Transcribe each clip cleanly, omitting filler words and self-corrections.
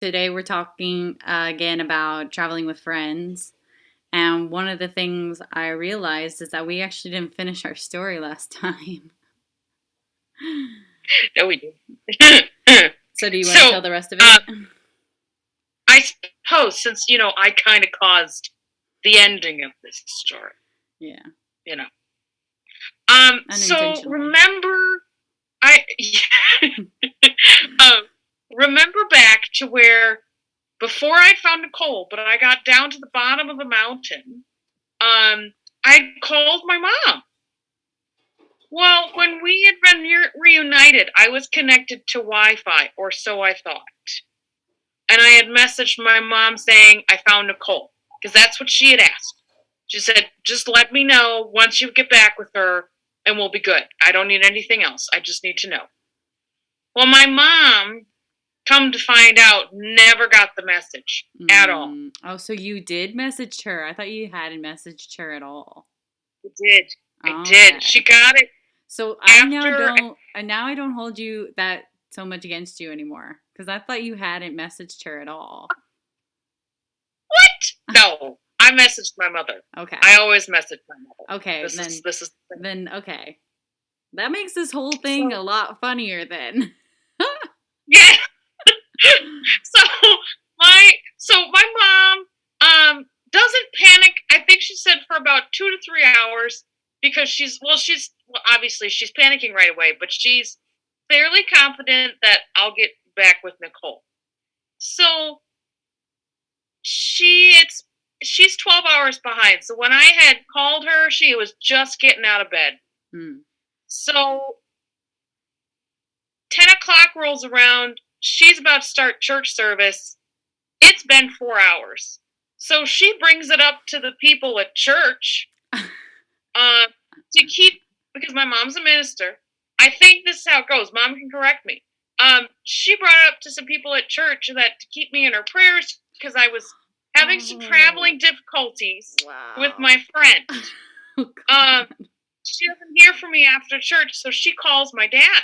Today we're talking again about traveling with friends. And one of the things I realized is that we actually didn't finish our story last time. No, we do. So do you want to so, tell the rest of uh, it? I suppose since I kind of caused the ending of this story, Yeah, you know. So unintentionally. remember, I um, remember back to where before I found Nicole, but I got down to the bottom of the mountain. I called my mom. Well, when we had been reunited, I was connected to Wi-Fi, or so I thought. And I had messaged my mom saying I found Nicole because that's what she had asked. She said, "Just let me know once you get back with her, and we'll be good. I don't need anything else. I just need to know." Well, my mom, come to find out, never got the message at all. Oh, so you did message her. I thought you hadn't messaged her at all. I did. I did. She Okay. got it So after. now I don't hold you that so much against you anymore because I thought you hadn't messaged her at all. What? No, I messaged my mother. I Okay. always message my mother. Okay, This is the thing. then okay. That makes this whole thing So a lot funnier then. yeah. So my my mom doesn't panic. I think she said for about 2 to 3 hours because she's obviously she's panicking right away, but she's fairly confident that I'll get back with Nicole. So she's 12 hours behind. So when I had called her, she was just getting out of bed. Hmm. So 10 o'clock rolls around. She's about to start church service. It's been 4 hours. So she brings it up to the people at church uh, to keep, because my mom's a minister. I think this is how it goes. Mom can correct me. She brought it up to some people at church that to keep me in her prayers because I was having some Oh, traveling difficulties with wow. my friend. Oh, Um, God. she doesn't hear from me after church, so she calls my dad.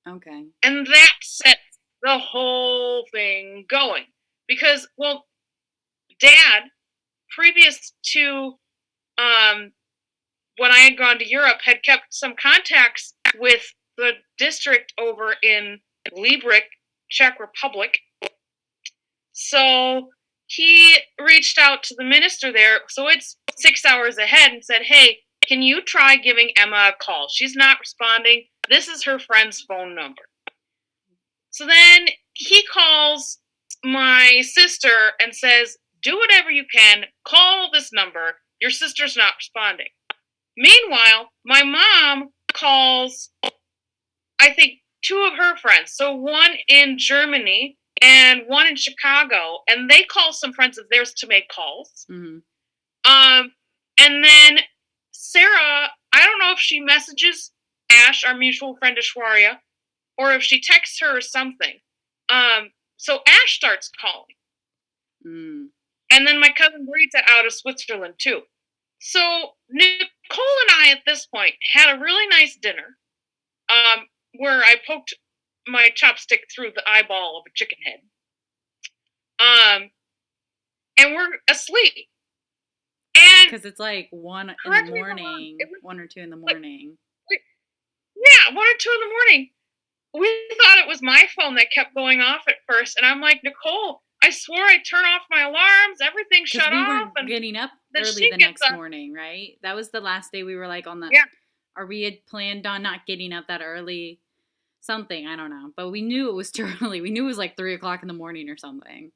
Okay. And that sets the whole thing going. Because, well, dad, previous to um, when I had gone to Europe, had kept some contacts with the district over in Liebrig, Czech Republic. So he reached out to the minister there. So it's 6 hours ahead and said, "Hey, can you try giving Emma a call? She's not responding. This is her friend's phone number." So then he calls my sister and says, "Do whatever you can, call this number. Your sister's not responding." Meanwhile, my mom calls, I think, two of her friends. So one in Germany and one in Chicago, and they call some friends of theirs to make calls. Hmm. Um, and then Sarah, I don't know if she messages Ash, our mutual friend Ashwarya, or if she texts her or something. So Ash starts calling. Mm. And then my cousin Rita out of Switzerland too. So Nicole and I at this point had a really nice dinner, where I poked my chopstick through the eyeball of a chicken head. Um, and we're asleep. And Because it's like one in the correct me if I'm wrong, it morning, was 1 or 2 in the morning. like, yeah, 1 or 2 in the morning. We thought it was my phone that kept going off at first, and I'm like, "Nicole, I swore I turned off my alarms, everything Because shut we were off," and getting up then early she the gets next up. morning, right? That was the last day we were like on the, Yeah, or we had planned on not getting up that early. Something, I don't know. But we knew it was too early. We knew it was like 3 o'clock in the morning or something.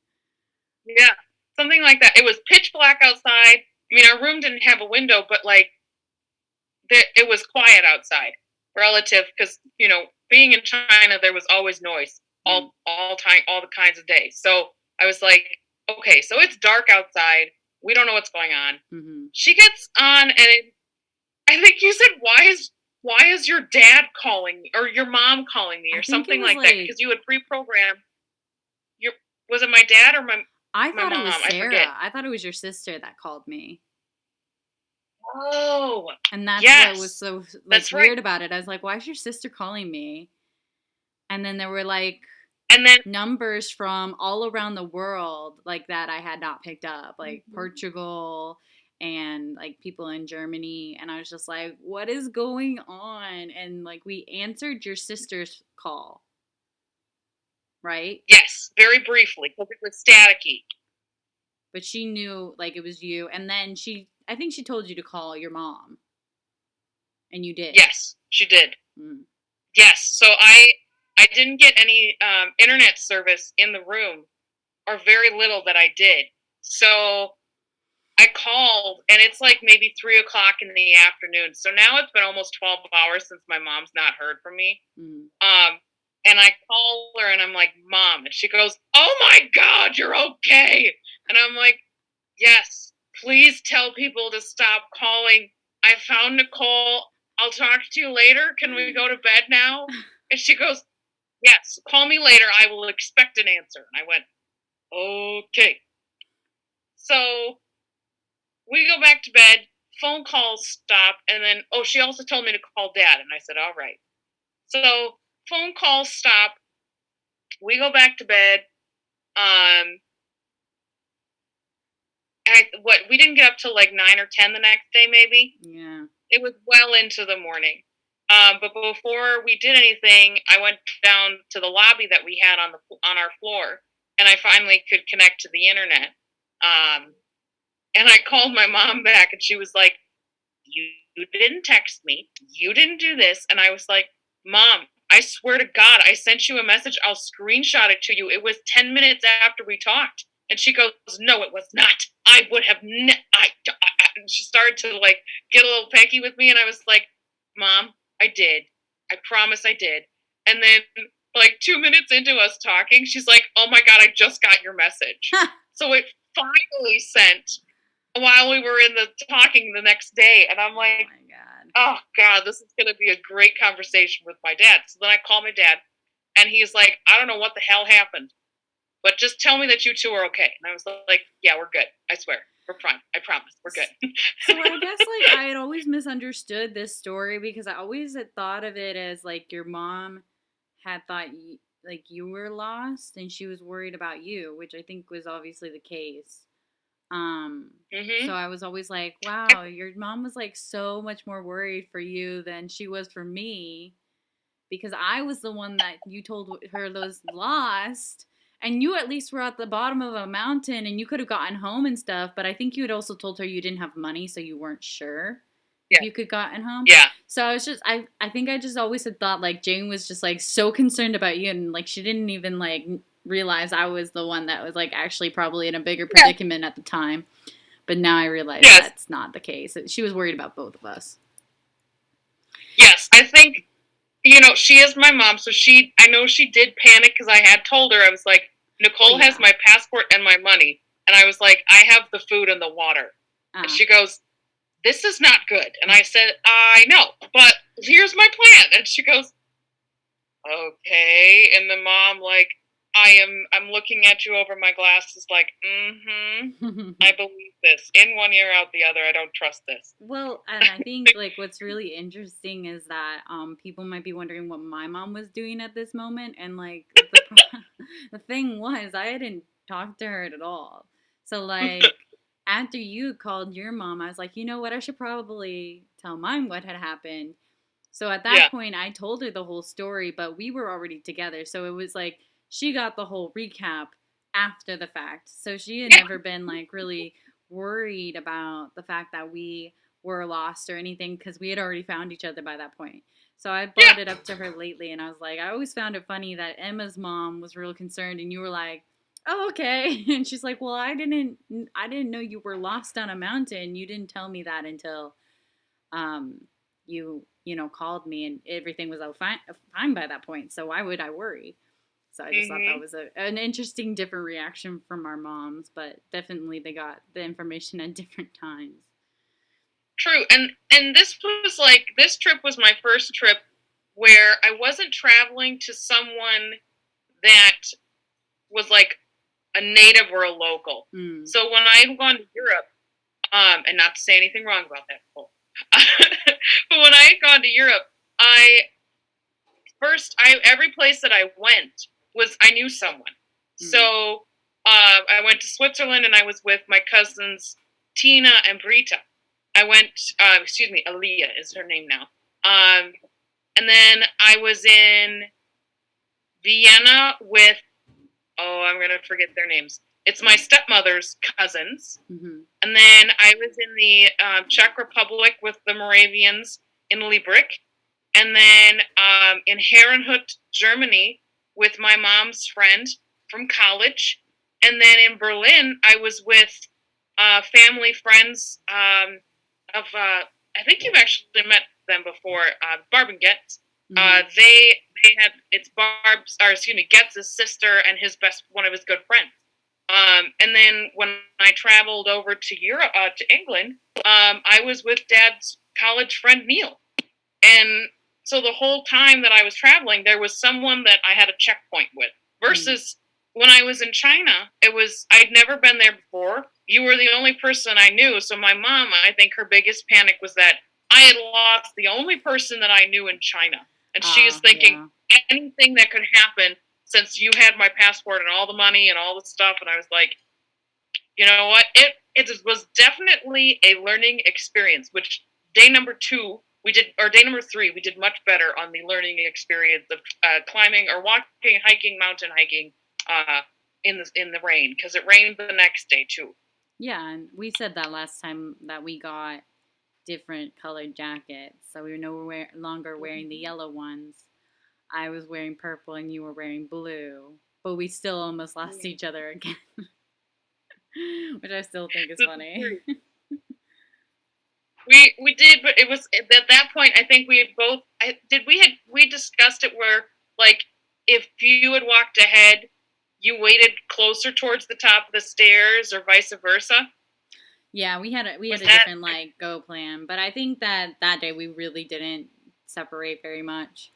yeah, something like that. It was pitch black outside. I mean, our room didn't have a window, but like it was quiet outside relative because being in China there was always noise Mm. all time all the kinds of days. So I was like, okay, so it's dark outside. We don't know what's going on. Hmm. She gets on, and I think you said, "Why is your dad calling me or your mom calling me I or think it something was like that?" like, Because you had pre-programmed your was it my dad or I my thought it was mom? I forget. Sarah. I thought it was your sister that called me. Oh, And that's what was yes, so like that's right. weird about it. I was like, why is your sister calling me? And then they were like, And then numbers from all around the world, like, that I had not picked up, like Portugal and like people in Germany. And I was just like, what is going on? And like, we answered your sister's call, right? yes, very briefly because it was staticky. But she knew like it was you. And then I think she told you to call your mom, and you did. Yes, she did. Mm. Yes, so I didn't get any internet service in the room, or very little that I did. So I called, and it's like maybe 3 o'clock in the afternoon. So now it's been almost 12 hours since my mom's not heard from me. Mm. And I call her, and I'm like, Mom, and she goes, "Oh my God, you're okay." And I'm like, "Yes, please tell people to stop calling. I found Nicole. I'll talk to you later. Can we go to bed now?" And she goes, "Yes, call me later. I will expect an answer." And I went, "Okay." So we go back to bed. Phone calls stop. And then, oh, she also told me to call Dad. And I said, all right. So phone calls stop. We go back to bed. Um, we didn't get up till like 9 or 10 the next day, maybe. Yeah. It was well into the morning. But before we did anything, I went down to the lobby that we had on our floor, and I finally could connect to the internet. And I called my mom back, and she was like, "You didn't text me. You didn't do this." And I was like, "Mom, I swear to God, I sent you a message. I'll screenshot it to you. It was 10 minutes after we talked." And she goes, "No, it was not. I would have and she started to like get a little pecky with me, and I was like, "Mom, I did. I promise I did." And then like 2 minutes into us talking, she's like, "Oh my God, I just got your message." So it finally sent while we were in the talking the next day, and I'm like, oh my God. "Oh God, this is going to be a great conversation with my dad." So then I call my dad, and he's like, "I don't know what the hell happened, but just tell me that you two are okay." And I was like, "Yeah, we're good. I swear. We're fine. I promise. We're good." So I guess like I had always misunderstood this story because I always had thought of it as like your mom had thought like you were lost and she was worried about you, which I think was obviously the case. So Mm-hmm. I was always like, wow, your mom was like so much more worried for you than she was for me because I was the one that you told her was lost. And you at least were at the bottom of a mountain and you could have gotten home and stuff, but I think you had also told her you didn't have money, so you weren't sure if Yeah. you could gotten home. Yeah. So I was just I think I just always had thought like Jane was just like so concerned about you and like she didn't even like realize I was the one that was like actually probably in a bigger predicament at the time. But now I realize Yes. that's not the case. She was worried about both of us. Yes. I think, she is my mom, so I know she did panic because I had told her, I was like, Nicole has my passport and my money. And I was like, I have the food and the water. And she goes, this is not good. And I said, I know, but here's my plan. And she goes, okay. And the mom, like, I'm looking at you over my glasses like, I believe this. In one ear, out the other. I don't trust this. Well, and I think like what's really interesting is that people might be wondering what my mom was doing at this moment, and like the thing was I hadn't talked to her at all. So like after you called your mom, I was like, you know what, I should probably tell mine what had happened. So at that point, I told her the whole story, but we were already together, so it was like she got the whole recap after the fact. So she had never been like really worried about the fact that we were lost or anything because we had already found each other by that point. So I brought it up to her lately and I was like, I always found it funny that Emma's mom was real concerned and you were like, oh, okay. And she's like, well, I didn't know you were lost on a mountain. You didn't tell me that until you called me and everything was fine by that point. So why would I worry? So I just thought that was an interesting, different reaction from our moms, but definitely they got the information at different times. True, and this trip was my first trip where I wasn't traveling to someone that was like a native or a local. So when I had gone to Europe, and not to say anything wrong about that, but when I had gone to Europe, every place that I went was I knew someone. So I went to Switzerland, and I was with my cousins Tina and Brita. I went, Aaliyah is her name now. And then I was in Vienna with, I'm going to forget their names. It's my stepmother's cousins. Mm-hmm. And then I was in the Czech Republic with the Moravians in Liebrich. And then in Herrenhut, Germany, with my mom's friend from college. And then in Berlin, I was with family friends of, I think you've actually met them before, Barb and Getz. Mm-hmm. They had, it's Getz's sister and one of his good friends. And then when I traveled over to Europe, to England, I was with Dad's college friend Neil. And so the whole time that I was traveling, there was someone that I had a checkpoint with. Versus when I was in China, I'd never been there before. You were the only person I knew. So my mom, I think her biggest panic was that I had lost the only person that I knew in China. And she was thinking anything that could happen since you had my passport and all the money and all the stuff. And I was like, you know what? It was definitely a learning experience, which day number 2, day number 3, we did much better on the learning experience of climbing or walking, hiking, mountain hiking in the rain, because it rained the next day too. Yeah, and we said that last time that we got different colored jackets, so we were no longer wearing the yellow ones. I was wearing purple and you were wearing blue, but we still almost lost each other again, which I still think is funny. We did, but it was at that point. I think we had both. We discussed it where, like, if you had walked ahead, you waited closer towards the top of the stairs, or vice versa. Yeah, we had a different go plan, but I think that day we really didn't separate very much.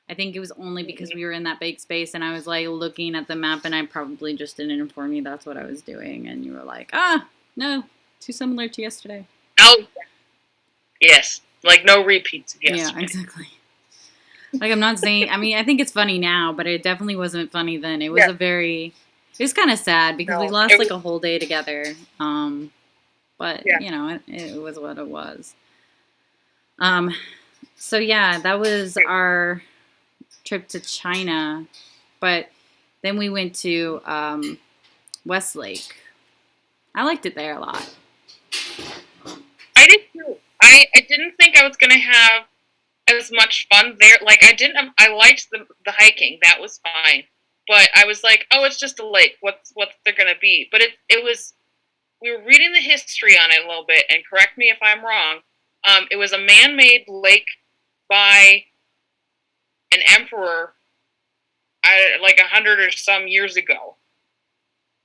I think it was only because we were in that big space, and I was like looking at the map, and I probably just didn't inform you that's what I was doing, and you were like, no, too similar to yesterday. Oh, yes, like no repeats of yesterday. Yeah, exactly. Like, I'm not saying, I mean, I think it's funny now, but it definitely wasn't funny then. It was it was kind of sad because we lost like a whole day together. But you know, it was what it was. So yeah, that was our trip to China, but then we went to Westlake. I liked it there a lot. I did too. I didn't think I was gonna have as much fun there. Like, I liked the hiking. That was fine. But I was like, oh, it's just a lake. What's there gonna be? But it was, we were reading the history on it a little bit, and correct me if I'm wrong. It was a man-made lake by an emperor, like 100 or some years ago,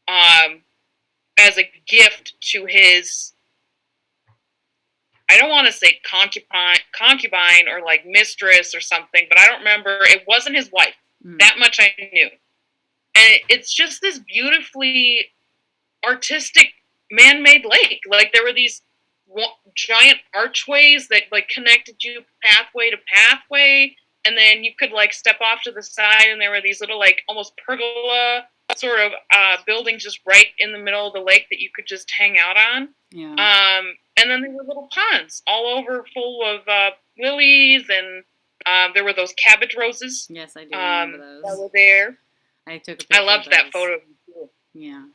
as a gift to his, I don't want to say concubine or like mistress or something, but I don't remember. It wasn't his wife. That much I knew. And it's just this beautifully artistic man-made lake. Like, there were these giant archways that like connected you pathway to pathway, and then you could like step off to the side, and there were these little like almost pergola sort of buildings just right in the middle of the lake that you could just hang out on. Yeah. And then there were little ponds all over full of lilies, and there were those cabbage roses. Yes, I do remember those. That were there. I took a picture. I loved that photo too. Yeah.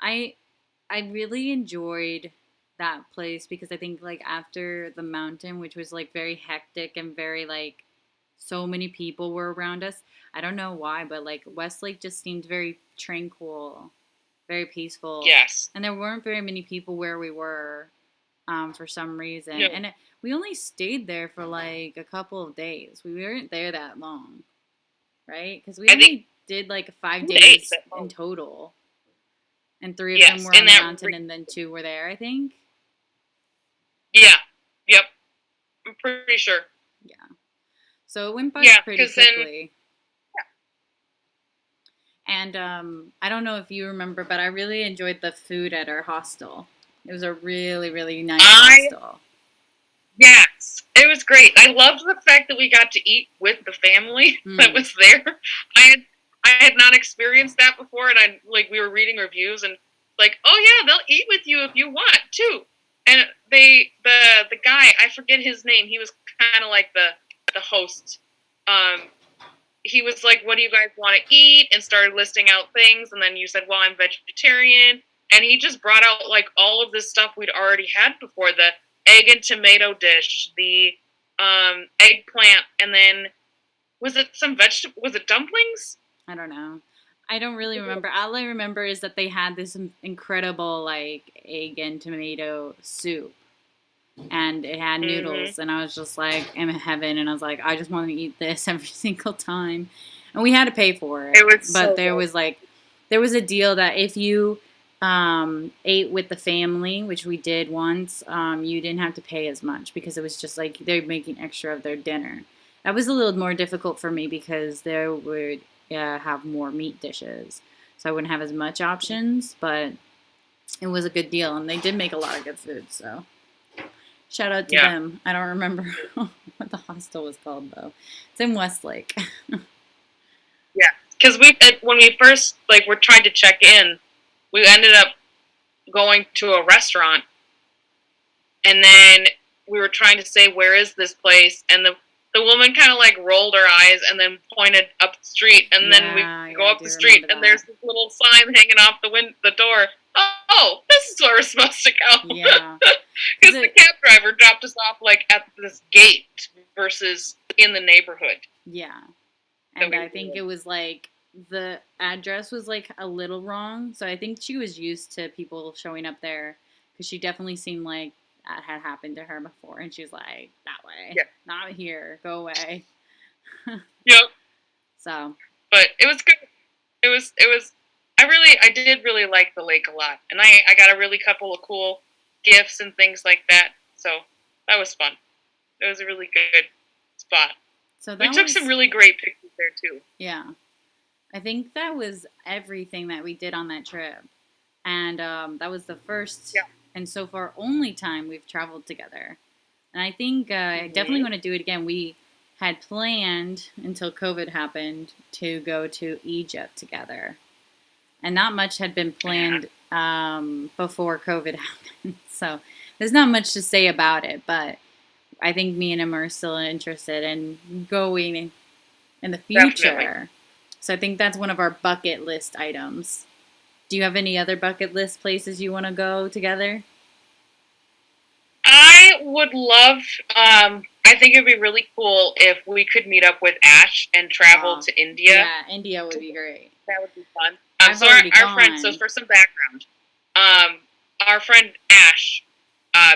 I really enjoyed that place because I think like after the mountain, which was like very hectic and very like so many people were around us. I don't know why, but like Westlake just seemed very tranquil, very peaceful. Yes. And there weren't very many people where we were for some reason. No. And we only stayed there for like a couple of days. We weren't there that long, right? Because we only did like 5 days in total. And 3 of them were on the mountain, and then 2 were there, I think. Yeah. Yep. I'm pretty sure. Yeah. So it went by pretty quickly. And I don't know if you remember, but I really enjoyed the food at our hostel. It was a really, really nice hostel. Yes. It was great. I loved the fact that we got to eat with the family that was there. I had not experienced that before, and we were reading reviews and like, oh yeah, they'll eat with you if you want too. And the guy, I forget his name. He was kind of like the host. Um, he was like, what do you guys want to eat? And started listing out things. And then you said, well, I'm vegetarian. And he just brought out like all of this stuff we'd already had before, the egg and tomato dish, the eggplant, and then was it some vegetable? Was it dumplings? I don't know. I don't really remember. All I remember is that they had this incredible like egg and tomato soup, and it had Mm-hmm. noodles, and I was just like, I'm in heaven, and I was like, I just want to eat this every single time, and we had to pay for It it, was but so good. there was a deal that if you ate with the family, which we did once, you didn't have to pay as much because it was just like they're making extra of their dinner. That was a little more difficult for me because there would have more meat dishes, so I wouldn't have as much options, but it was a good deal, and they did make a lot of good food, so. Shout out to Yeah. them. I don't remember what the hostel was called though. It's in Westlake. Yeah. Because when we first were trying to check in, we ended up going to a restaurant, and then we were trying to say, where is this place? And the woman kind of like rolled her eyes and then pointed up the street, and then we Yeah, go I up do the street, remember and that. there's this little sign hanging off the door. Oh, this is where we're supposed to go. Yeah, because Because the it. cab driver dropped us off like at this gate versus in the neighborhood Yeah, that and we I were think in. it was like the address was like a little wrong, so I think she was used to people showing up there because she definitely seemed like that had happened to her before, and she's like, that way, Yeah. not here, go away. Yep. So But it was good. It was. I did really like the lake a lot, and I got a really couple of cool gifts and things like that. So that was fun. It was a really good spot. so We that took some was really great pictures there too. yeah. I think that was everything that we did on that trip. And that was the first Yeah. and so far only time we've traveled together. And I think I definitely Mhm. want to do it again. We had planned until COVID happened to go to Egypt together, and not much had been Yeah. planned before COVID happened. So there's not much to say about it, but I think me and him are still interested in going in the Definitely. future. So I think that's one of our bucket list items. Do you have any other bucket list places you want to go together? I would love. I think it'd be really cool if we could meet up with Ash and travel Oh, to India. yeah, India would be great. That would be fun. I've So already our friend. So gone. for some background, our friend Ash.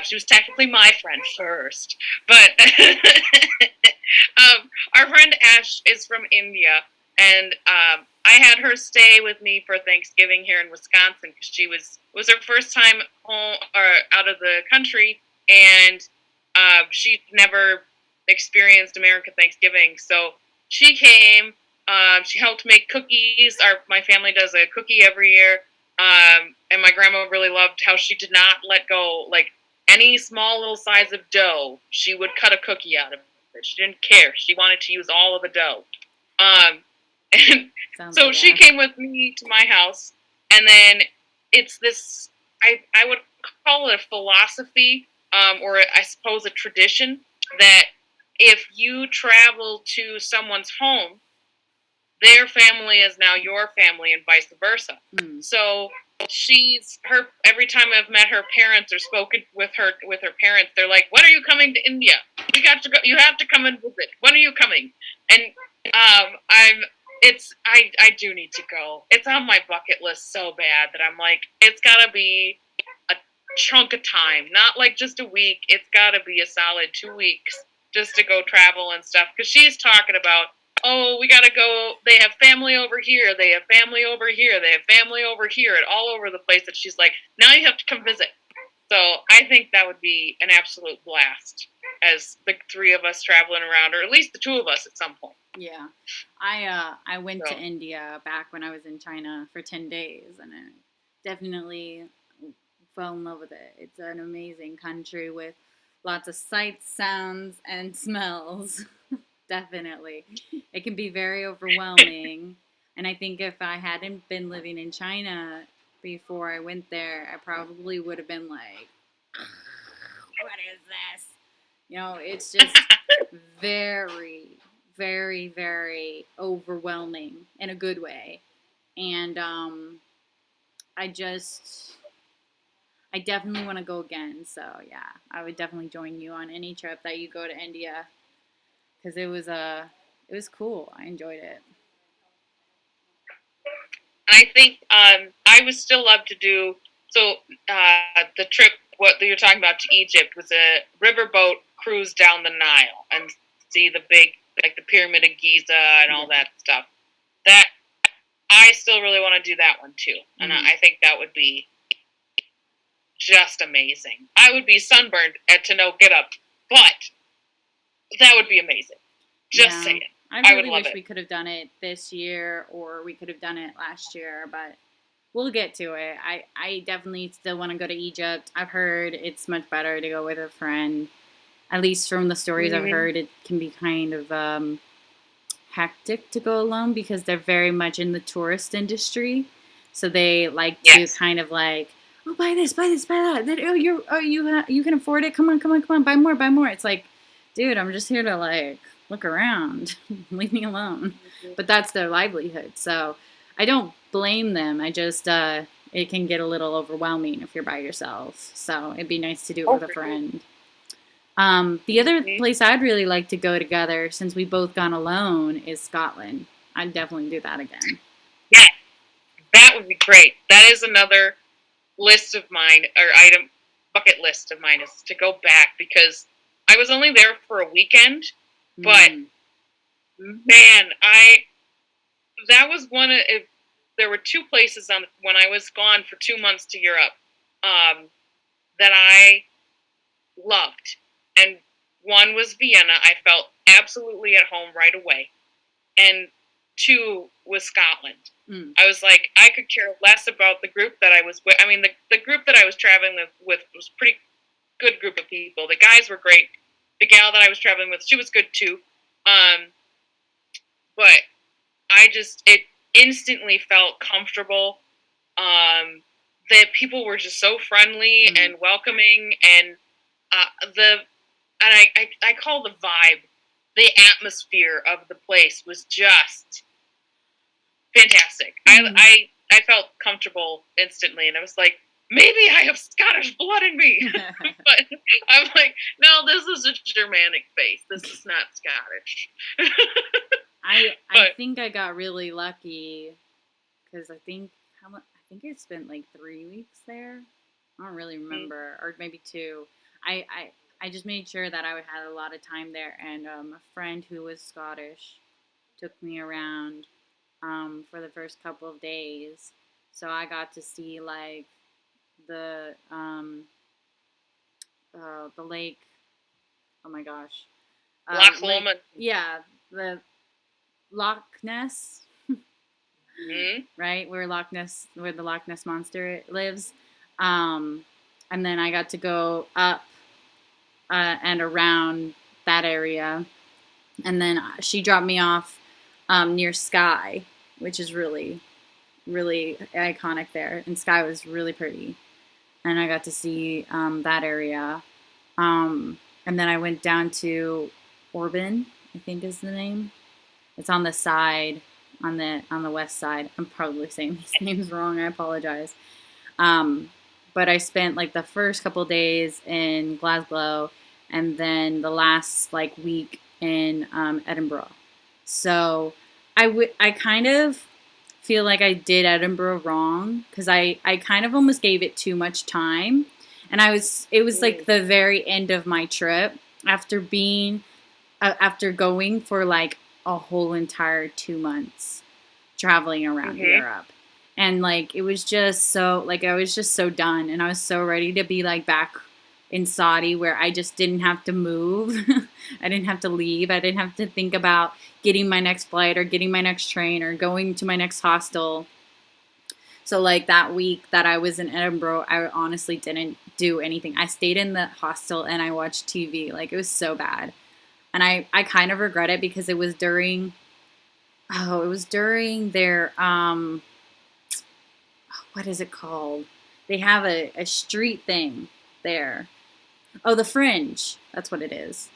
She was technically my friend first, but our friend Ash is from India, and I had her stay with me for Thanksgiving here in Wisconsin because it was her first time home or out of the country, and she'd never experienced American Thanksgiving. So she came. She helped make cookies. My family does a cookie every year, and my grandma really loved how she did not let go. Like any small little size of dough, she would cut a cookie out of it. She didn't care. She wanted to use all of the dough. Um, and Sounds so like she Ash. came with me to my house, and then it's this. I would call it a philosophy, or I suppose a tradition that if you travel to someone's home, their family is now your family and vice versa. Mm. So she's her every time I've met her parents or spoken with her parents, they're like, when are you coming to India? We got to go, you have to come and visit. When are you coming? And I'm it's I do need to go. It's on my bucket list so bad that I'm like, it's gotta be a chunk of time, not like just a week. It's gotta be a solid 2 weeks just to go travel and stuff. Because she's talking about, oh, we gotta go. They have family over here. They have family over here. They have family over here, and all over the place. That she's like, now you have to come visit. So I think that would be an absolute blast as the three of us traveling around, or at least the two of us at some point. Yeah, I went to So India back when I was in China for 10 days, and I definitely fell in love with it. It's an amazing country with lots of sights, sounds, and smells. Definitely, it can be very overwhelming, And I think if I hadn't been living in China before I went there, I probably would have been like, what is this? It's just very, very, very overwhelming in a good way. And I just, I definitely want to go again. So yeah, I would definitely join you on any trip that you go to India because it was cool. I enjoyed it. I think I would still love to do so. The trip what you're talking about to Egypt was a riverboat cruise down the Nile and see the big like the Pyramid of Giza and all Yeah. that stuff. That I still really want to do that one too, and Mhm. I think that would be just amazing. I would be sunburned to no get up, but that would be amazing. Just Yeah. saying, I I would really love wish it. we could have done it this year or we could have done it last year, but we'll get to it. I definitely still want to go to Egypt. I've heard it's much better to go with a friend. At least from the stories I've Mm-hmm. heard, it can be kind of hectic to go alone because they're very much in the tourist industry. So they like to Yes. kind of like, oh, buy this, buy this, buy that. Then, oh, you can afford it. Come on, come on, come on, buy more, buy more. It's like, dude, I'm just here to like look around. Leave me alone. But that's their livelihood. So I don't blame them. I just it can get a little overwhelming if you're by yourself. So it'd be nice to do it Oh, with a for sure. friend. The other Mm-hmm. place I'd really like to go together, since we both gone alone, is Scotland. I'd definitely do that again. Yeah, that would be great. That is another list of mine or item bucket list of mine is to go back because I was only there for a weekend, but Mm. man, I that was one of if there were two places on when I was gone for 2 months to Europe that I loved, and one was Vienna. I felt absolutely at home right away, and two was Scotland. Mm. I was like, I could care less about the group that I was with. I mean, the group that I was traveling with was pretty good group of people. The guys were great. The gal that I was traveling with, she was good too. Um, but I just it instantly felt comfortable. The people were just so friendly Mm. and welcoming, and the and I call the vibe, the atmosphere of the place was just fantastic. Mm. I felt comfortable instantly, and I was like, maybe I have Scottish blood in me. But I'm like, no, this is a Germanic face. This is not Scottish. I But think I got really lucky because I think how much I think I spent like 3 weeks there. I don't really remember, or maybe two. I I I just made sure that I had a lot of time there, and a friend who was Scottish took me around for the first couple of days. So I got to see like the the lake. Oh my gosh, Loch lake. Lomond. Yeah, the Loch Ness, Mm-hmm. right? Where the Loch Ness monster lives. Um, and then I got to go up and around that area, and then she dropped me off near Skye, which is really really iconic there, and Skye was really pretty, and I got to see that area. Um, and then I went down to Orban, I think is the name. It's on the side, on the west side. I'm probably saying these names wrong. I apologize. Um, but I spent like the first couple days in Glasgow, and then the last like week in Edinburgh. So I kind of feel like I did Edinburgh wrong because I kind of almost gave it too much time, and it was like the very end of my trip after being after going for like a whole entire 2 months traveling around Mm-hmm. Europe. And like it was just so like I was just so done and I was so ready to be like back in Saudi where I just didn't have to move. I didn't have to leave. I didn't have to think about getting my next flight or getting my next train or going to my next hostel. So like that week that I was in Edinburgh, I honestly didn't do anything. I stayed in the hostel and I watched TV. Like it was so bad. And I kind of regret it because it was during Oh, it was during their what is it called? They have a street thing there. Oh, the Fringe. That's what it is.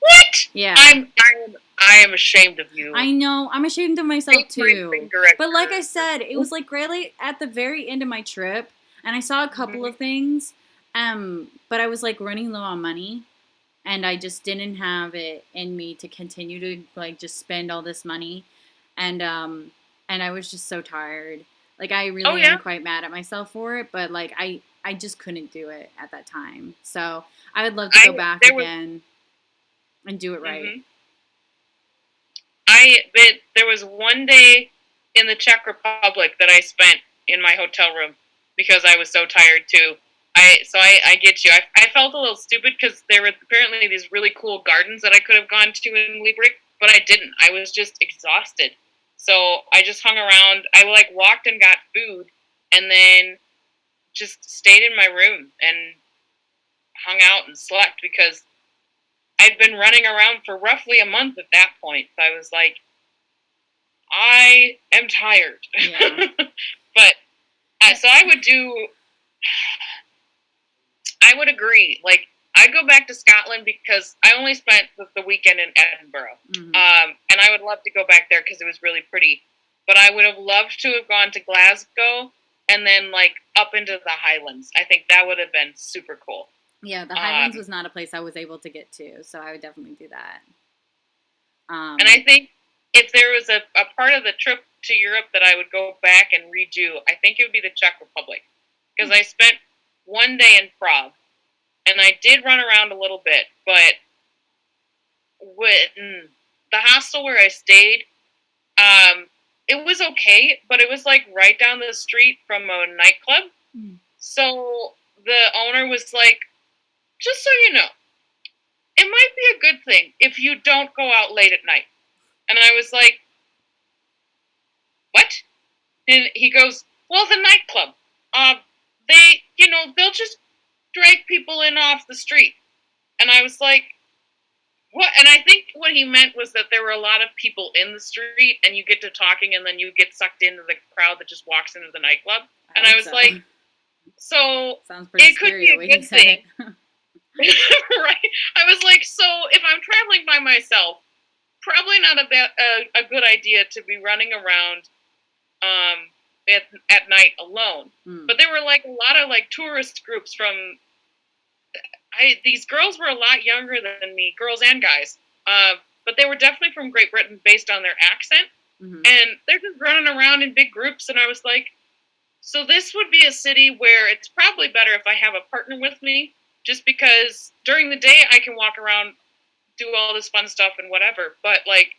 What? Yeah. I am ashamed of you. I know. I'm ashamed of myself Take my too. finger at But like I your. said, it was like really at the very end of my trip, and I saw a couple of things. But I was like running low on money, and I just didn't have it in me to continue to like just spend all this money, and I was just so tired. Like I Oh really yeah. am quite mad at myself for it, but like I just couldn't do it at that time. So I would love to go I back there was. again and do it right. Mhm. There was one day in the Czech Republic that I spent in my hotel room because I was so tired too. I get you. I felt a little stupid because there were apparently these really cool gardens that I could have gone to in Liebrig, but I didn't. I was just exhausted, so I just hung around. I like walked and got food, and then just stayed in my room and hung out and slept because I'd been running around for roughly a month at that point. So I was like, I am tired. Yeah. But so I would agree. Like, I'd go back to Scotland because I only spent the weekend in Edinburgh. Mm-hmm. And I would love to go back there because it was really pretty. But I would have loved to have gone to Glasgow and then, like, up into the Highlands. I think that would have been super cool. Yeah, the Highlands was not a place I was able to get to, so I would definitely do that. And I think if there was a part of the trip to Europe that I would go back and redo, I think it would be the Czech Republic. Because I spent one day in Prague, and I did run around a little bit, but with the hostel where I stayed, it was okay, but it was like right down the street from a nightclub. Mm. So the owner was like, just so you know, it might be a good thing if you don't go out late at night. And I was like, what? And he goes, well, the nightclub. They'll just drag people in off the street. And I was like, what? And I think what he meant was that there were a lot of people in the street, and you get to talking, and then you get sucked into the crowd that just walks into the nightclub. And I was like, so sounds pretty it could be a good thing. Right? I was like, so if I'm traveling by myself, probably not a good idea to be running around at night alone. Mm. But there were like a lot of like tourist groups from. These girls were a lot younger than me, girls and guys. But they were definitely from Great Britain based on their accent. Mm-hmm. And they're just running around in big groups. And I was like, so this would be a city where it's probably better if I have a partner with me, just because during the day I can walk around, do all this fun stuff and whatever. But like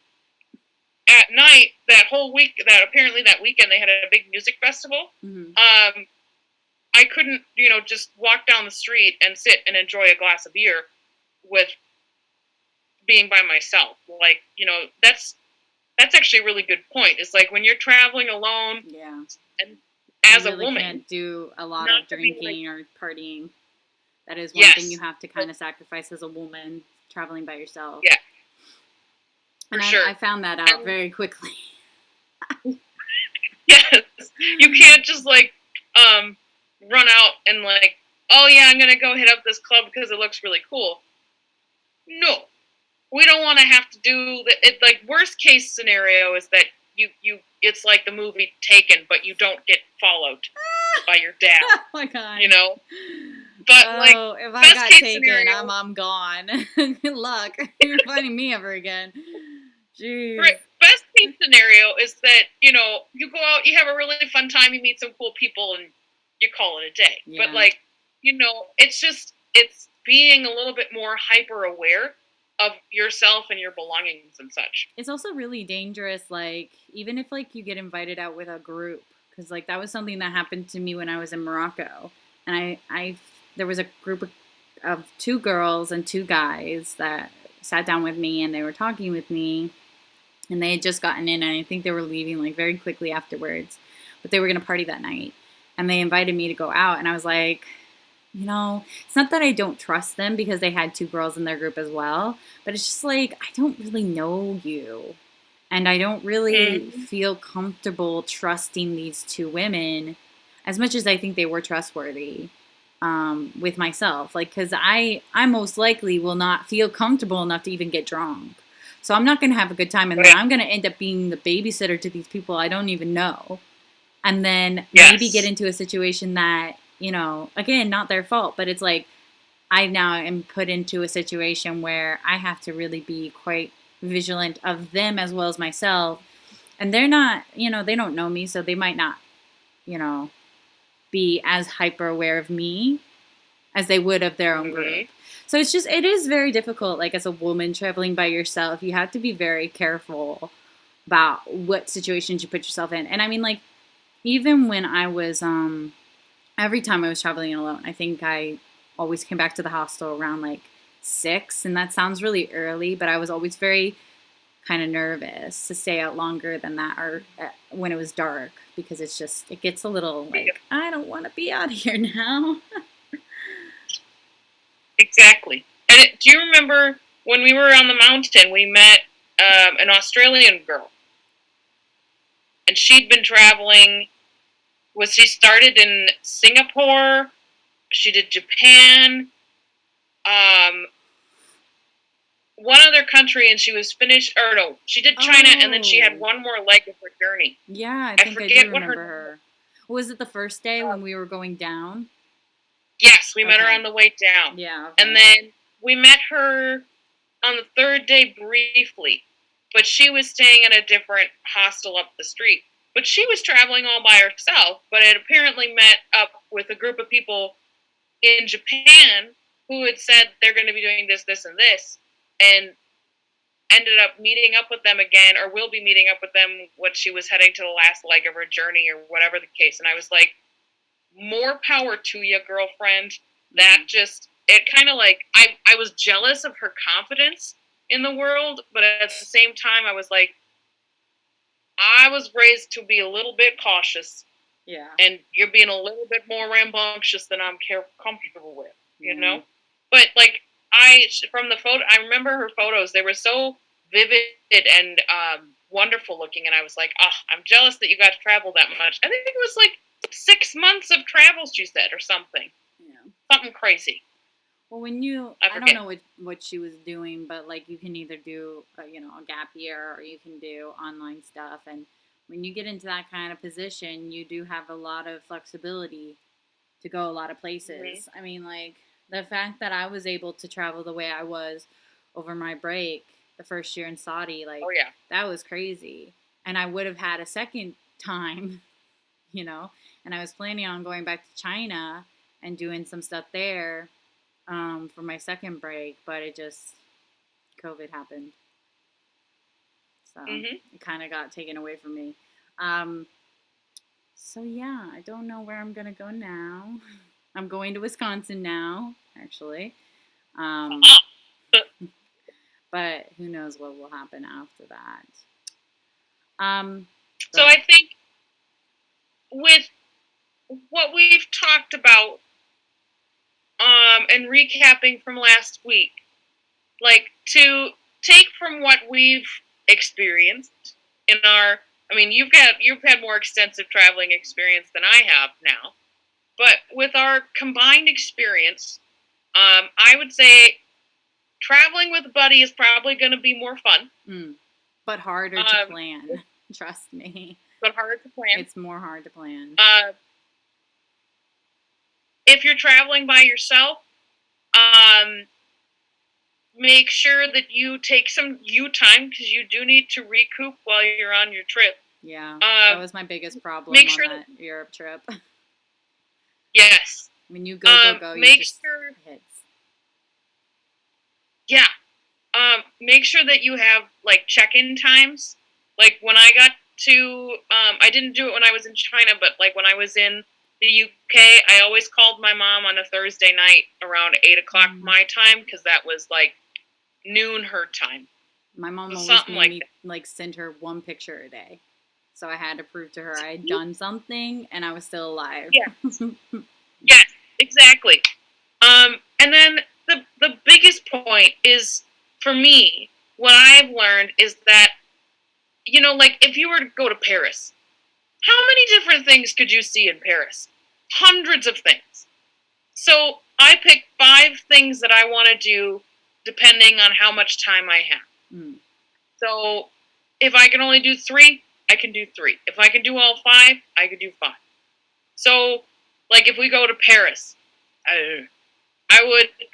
at night, that weekend they had a big music festival. Mm-hmm. I couldn't, just walk down the street and sit and enjoy a glass of beer with being by myself. Like, that's actually a really good point. It's like when you're traveling alone, yeah, and as you really a woman, can't do a lot of drinking or partying. That is one thing you have to kind of sacrifice as a woman traveling by yourself. Yeah, and sure. I found that out very quickly. Yes, you can't just like run out and like, oh yeah, I'm gonna go hit up this club because it looks really cool. No, we don't want to have to do it. Like worst case scenario is that you it's like the movie Taken, but you don't get followed by your dad. Oh my god, But if I got taken, scenario, I'm gone. Good luck. You're finding me ever again. Jeez. Right. Best case scenario is that you go out, you have a really fun time, you meet some cool people, and you call it a day. Yeah. But it's being a little bit more hyper aware of yourself and your belongings and such. It's also really dangerous, like even if like you get invited out with a group, because like that was something that happened to me when I was in Morocco, and there was a group of 2 girls and 2 guys that sat down with me, and they were talking with me, and they had just gotten in, and I think they were leaving like very quickly afterwards, but they were going to party that night, and they invited me to go out, and I was like, it's not that I don't trust them because they had 2 girls in their group as well, but it's just like, I don't really know you, And I don't really Mm-hmm. feel comfortable trusting these two women as much as I think they were trustworthy with myself. Like, because I most likely will not feel comfortable enough to even get drunk. So I'm not going to have a good time. And Oh, then yeah. I'm going to end up being the babysitter to these people I don't even know. And then maybe get Yes. into a situation that, again, not their fault, but it's like I now am put into a situation where I have to really be quite vigilant of them as well as myself. And they're not, they don't know me, so they might not, you know, be as hyper aware of me as they would of their own Mm-hmm. group. So it is very difficult, like as a woman traveling by yourself, you have to be very careful about what situations you put yourself in. And I mean, like, even when I was, every time I was traveling alone, I think I always came back to the hostel around like 6. And that sounds really early, but I was always very kind of nervous to stay out longer than that or when it was dark because it gets a little Yeah, like, I don't want to be out here now. exactly. And do you remember when we were on the mountain, we met an Australian girl, and she'd been traveling. She started in Singapore? She did Japan, um, one other country, and she was finished. Or no, she did China, and then she had Oh, one more leg of her journey. yeah, I I think I do forget what her remember name was. her. Was it the first day when we were going down? Yes, we met her Okay. on the way down, Yeah, and okay. then we met her on the third day briefly, but she was staying at a different hostel up the street. But she was traveling all by herself, but had apparently met up with a group of people in Japan who had said they're going to be doing this, this, and this, and ended up meeting up with them again, or will be meeting up with them when she was heading to the last leg of her journey, or whatever the case. And I was like, more power to you, girlfriend. That just, it kind of like, I was jealous of her confidence in the world, but at the same time, I was like, I was raised to be a little bit cautious, Yeah. and you're being a little bit more rambunctious than I'm comfortable with, you Yeah. know? But like, from the photo, I remember her photos, they were so vivid and wonderful looking, and I was like, oh, I'm jealous that you got to travel that much. I think it was like 6 months of travel, she said, or something. Yeah. Something crazy. Well, I I don't forget. know what she was doing, but like you can either do, a gap year or you can do online stuff. And when you get into that kind of position, you do have a lot of flexibility to go a lot of Mm-hmm. places. I mean, like the fact that I was able to travel the way I was over my break the first year in Saudi, like Oh, yeah. that was crazy. And I would have had a second time, you know, and I was planning on going back to China and doing some stuff there for my second break, but COVID happened, so Mm-hmm. it kind of got taken away from me. Um, so yeah, I don't know where I'm gonna go now. I'm going to Wisconsin now, actually, um, but who knows what will happen after that. Go So ahead. I think with what we've talked about, and recapping from last week, like to take from what we've experienced in our, I mean, you've had more extensive traveling experience than I have now, but with our combined experience, I would say traveling with a buddy is probably going to be more fun, Mm. But harder to um, plan. Trust me, but harder to plan. it's more hard to plan. If you're traveling by yourself, um, make sure that you take some you time, because you do need to recoup while you're on your trip. Yeah, that Um, was my biggest problem make on sure that, that Europe trip. yes. When you go, you Make just sure, hits. yeah. Make sure that you have like check-in times. Like when I got to, I didn't do it when I was in China, but like when I was in the UK, I always called my mom on a Thursday night around 8 o'clock Mm. my time, because that was like noon her time. My mom So always something made like me like send her one picture a day. So I had to prove to her I had that. done something and I was still alive. Yeah. Yes. Exactly. And then the biggest point is, for me, what I've learned is that like if you were to go to Paris, how many different things could you see in Paris? Hundreds of things. So I picked 5 things that I want to do depending on how much time I have. Mm. So if I can only do 3, I can do 3. If I can do all 5, I can do 5. So, like if we go to Paris, I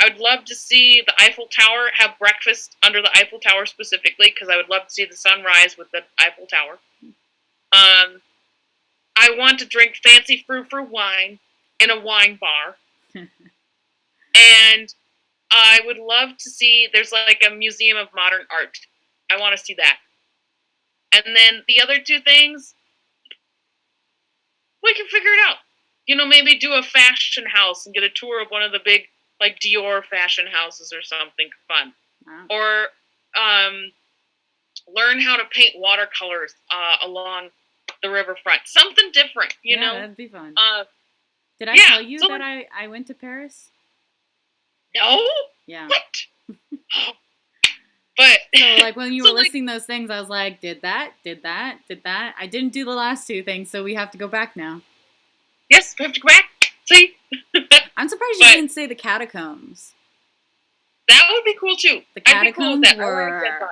would love to see the Eiffel Tower, have breakfast under the Eiffel Tower specifically, because I would love to see the sunrise with the Eiffel Tower. I want to drink fancy frou-frou wine in a wine bar. And I would love to see, there's like a museum of modern art. I want to see that. And then the other 2 things, we can figure it out. Maybe do a fashion house and get a tour of one of the big, like Dior fashion houses or something fun. Wow. Or learn how to paint watercolors along the riverfront. Something different, Yeah, know? that'd be fun. Did I yeah, tell you that I went to Paris? No? Yeah. What? But So, like, when you were so, like, listing those things, I was like, did that. I didn't do the last 2 things, so we have to go back now. yes, we have to go back. See? I'm surprised you didn't say the catacombs. That would be cool, too. The catacombs I'd be cool with that. were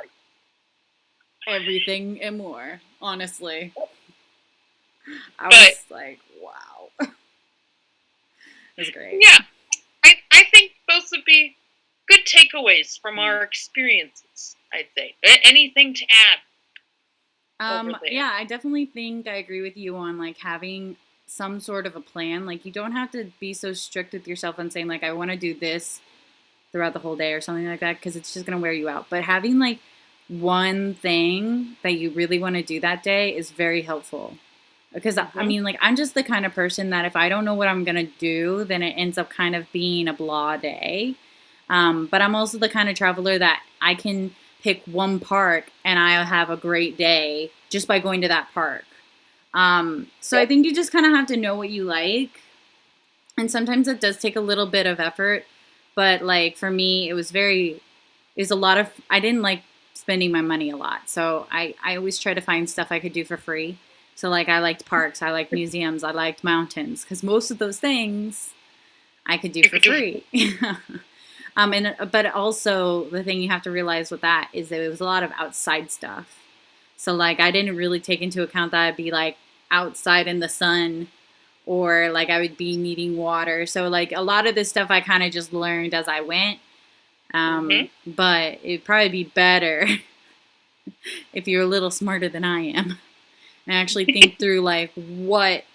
everything and more, honestly. I was like, wow. It was great. Yeah. I think those would be good takeaways from our experiences, I'd say. Anything to add over there? Yeah, I definitely think I agree with you on, like, having some sort of a plan. Like, you don't have to be so strict with yourself and saying, like, I want to do this throughout the whole day or something like that, because it's just going to wear you out. But having, like, one thing that you really want to do that day is very helpful. Because, I mean, like, I'm just the kind of person that if I don't know what I'm going to do, then it ends up kind of being a blah day. But I'm also the kind of traveler that I can pick one park and I'll have a great day just by going to that park. So I think you just kind of have to know what you like. And sometimes it does take a little bit of effort. But, like, for me, it was a lot of, I didn't like spending my money a lot. So I always try to find stuff I could do for free. So, like, I liked parks, I liked museums, I liked mountains. Because most of those things I could do for free. But also, the thing you have to realize with that is that it was a lot of outside stuff. So, like, I didn't really take into account that I'd be, like, outside in the sun, or, like, I would be needing water. So, like, a lot of this stuff I kind of just learned as I went. But it'd probably be better if you're a little smarter than I am and actually think through, like, what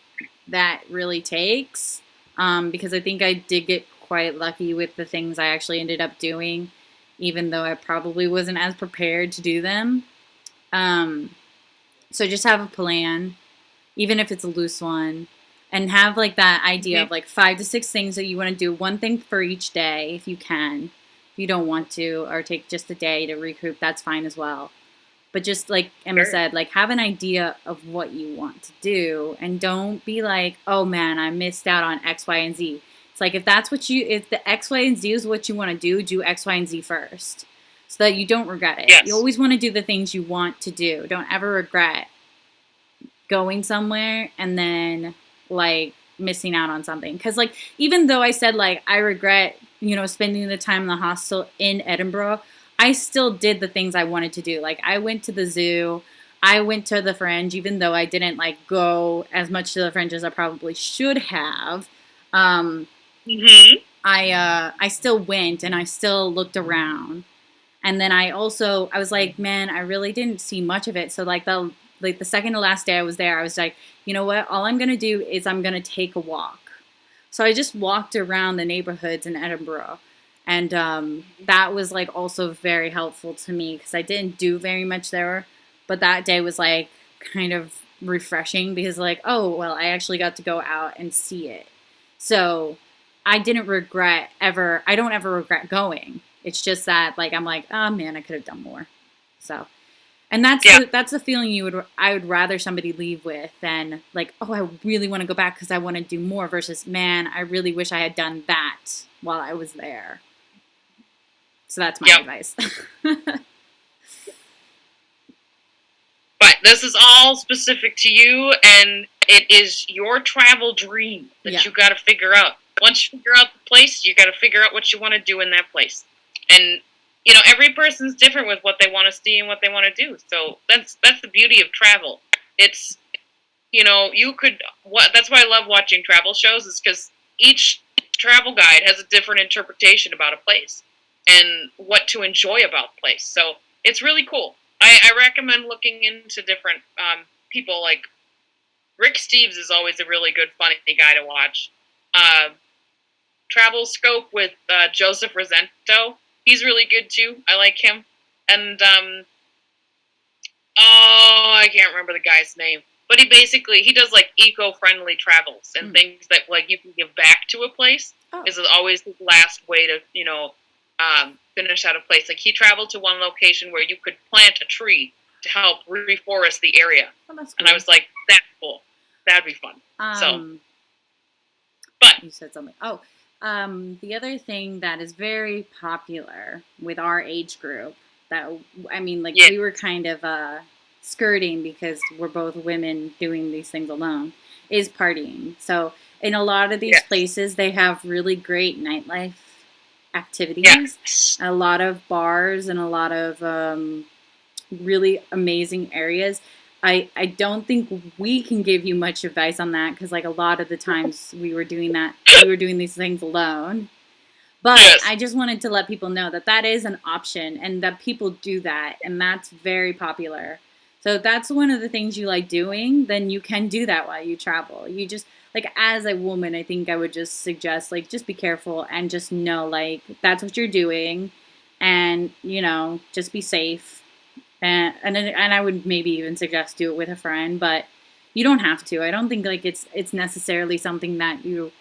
that really takes. Because I think I did get quite lucky with the things I actually ended up doing, even though I probably wasn't as prepared to do them. So just have a plan, even if it's a loose one, and have, like, that idea of, like, 5 to 6 things that you want to do. One thing for each day, if you can. If you don't want to, or take just a day to recoup, that's fine as well. But just like Emma said, like, have an idea of what you want to do, and don't be like, oh man, I missed out on X, Y, and Z. It's like, if the X, Y, and Z is what you want to do X, Y, and Z first, so that you don't regret it. Yes. You always want to do the things you want to do. Don't ever regret going somewhere and then, like, missing out on something. Because, like, even though I said, like, I regret, spending the time in the hostel in Edinburgh, I still did the things I wanted to do. Like, I went to the zoo, I went to the Fringe, even though I didn't, like, go as much to the Fringe as I probably should have. I still went, and I still looked around. And then I was like, man, I really didn't see much of it. So, like, the second to last day I was there, I was like, you know what? All I'm going to do is I'm going to take a walk. So I just walked around the neighborhoods in Edinburgh. And that was, like, also very helpful to me because I didn't do very much there. But that day was, like, kind of refreshing because, like, oh, well, I actually got to go out and see it. So I don't ever regret going. It's just that, like, I'm like, oh, man, I could have done more. So, and that's the feeling I would rather somebody leave with than, like, oh, I really want to go back because I want to do more, versus, man, I really wish I had done that while I was there. So that's my advice. But But this is all specific to you, and it is your travel dream that you got to figure out. Once you figure out the place, you got to figure out what you want to do in that place. And every person's different with what they want to see and what they want to do. So that's the beauty of travel. It's you could that's why I love watching travel shows, is because each travel guide has a different interpretation about a place and what to enjoy about the place. So it's really cool. I recommend looking into different people. Like Rick Steves is always a really good, funny guy to watch. Travel Scope with Joseph Rosento. He's really good too. I like him. And I can't remember the guy's name. But he does like eco-friendly travels and things that like you can give back to a place. Is always the last way to finish out a place. Like he traveled to one location where you could plant a tree to help reforest the area. Oh, that's cool. And I was like, that's cool. That'd be fun. But you said something. The other thing that is very popular with our age group we were kind of skirting because we're both women doing these things alone, is partying. So in a lot of these places, they have really great nightlife activities. Yes. A lot of bars and a lot of really amazing areas. I don't think we can give you much advice on that because like a lot of the times we were doing these things alone. But I just wanted to let people know that is an option and that people do that, and that's very popular. So if that's one of the things you like doing, then you can do that while you travel. You just, like, as a woman, I think I would just suggest, like, just be careful and just know, like, that's what you're doing, and, just be safe. And I would maybe even suggest do it with a friend, but you don't have to. I don't think, like, it's necessarily something that you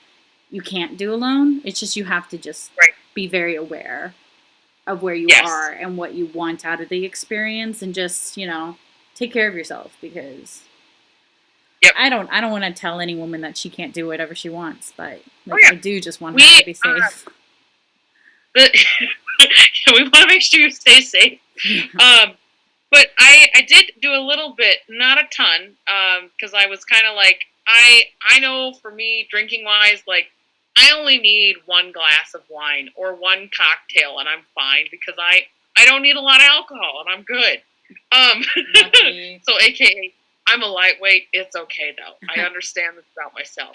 can't do alone. It's just you have to just be very aware of where you are and what you want out of the experience, and just, take care of yourself, because I don't want to tell any woman that she can't do whatever she wants, but I do just want her to be safe. We want to make sure you stay safe. But I did do a little bit, not a ton, because I was kind of like, I know for me, drinking wise, like, I only need one glass of wine or one cocktail and I'm fine, because I don't need a lot of alcohol and I'm good. So AKA, I'm a lightweight. It's okay though. I understand this about myself.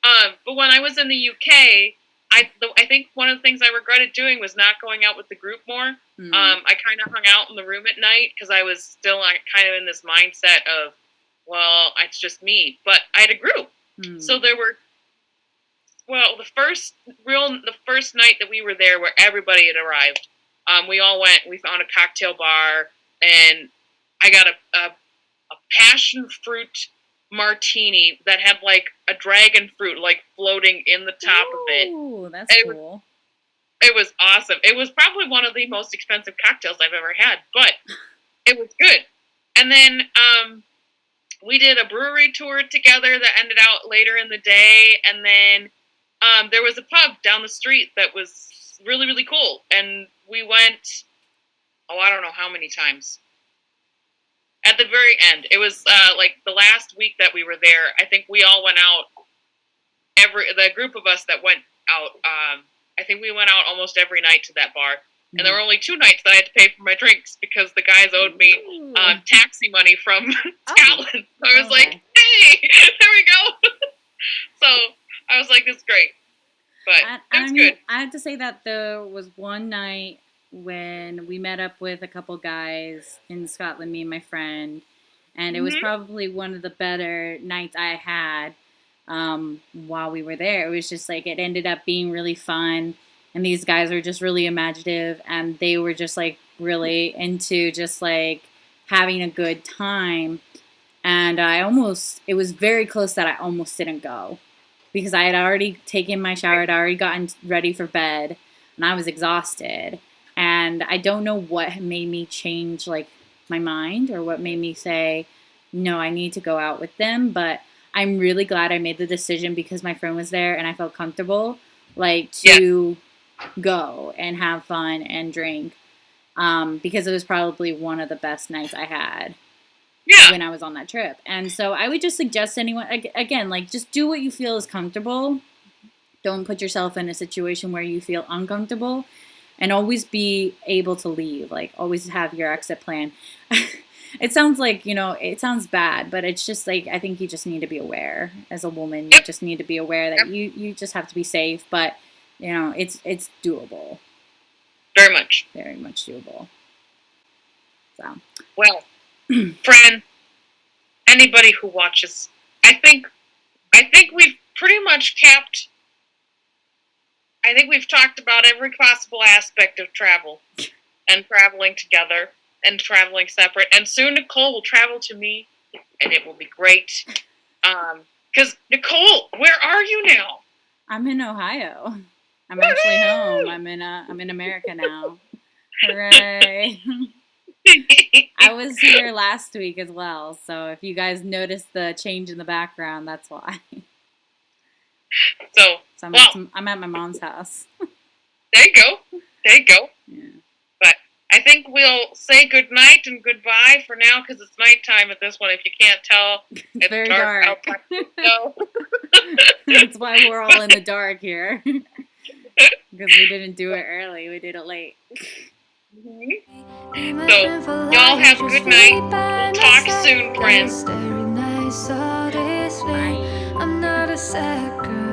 But when I was in the UK, I think one of the things I regretted doing was not going out with the group more. I kind of hung out in the room at night because I was still kind of in this mindset of, well, it's just me. But I had a group. So there were, the first night that we were there, where everybody had arrived, we all went. We found a cocktail bar, and I got a passion fruit martini that had like a dragon fruit like floating in the top of it. Ooh, that's cool. It was awesome. It was probably one of the most expensive cocktails I've ever had, but it was good. And then we did a brewery tour together that ended out later in the day, and then there was a pub down the street that was really, really cool, and we went, I don't know how many times. At the very end, it was like the last week that we were there, I think we all went out, the group of us that went out, I think we went out almost every night to that bar. And there were only 2 nights that I had to pay for my drinks because the guys owed me taxi money from Scotland. So I was like, hey, there we go. So I was like, this is great. But it was good. I have to say that there was one night when we met up with a couple guys in Scotland, me and my friend, and it was probably one of the better nights I had while we were there. It was just like, it ended up being really fun, and these guys were just really imaginative, and they were just like really into just like having a good time. And it was very close that I almost didn't go, because I had already taken my shower, I'd already gotten ready for bed, and I was exhausted. And I don't know what made me change like my mind, or what made me say, no, I need to go out with them. But I'm really glad I made the decision, because my friend was there and I felt comfortable to go and have fun and drink, because it was probably one of the best nights I had. Yeah. when I was on that trip. And so I would just suggest anyone, again, like just do what you feel is comfortable. Don't put yourself in a situation where you feel uncomfortable, and always be able to leave. Like always have your exit plan. It sounds like, it sounds bad, but it's just like, I think you just need to be aware as a woman. You just need to be aware that you just have to be safe, but it's doable. Very much. Very much doable. So, well, friend, anybody who watches, I think we've pretty much capped. I think we've talked about every possible aspect of travel and traveling together and traveling separate. And soon Nicole will travel to me, and it will be great. Because Nicole, where are you now? I'm in Ohio. I'm actually home. I'm in America now. Hooray! I was here last week as well, so if you guys noticed the change in the background, that's why. So I'm at my mom's house. There you go. Yeah. But I think we'll say good night and goodbye for now, because it's nighttime at this one. If you can't tell, it's very dark. That's why we're all in the dark here. Because we didn't do it early. We did it late. Mm-hmm. So, y'all have a good night. We'll talk soon, friends. Bye.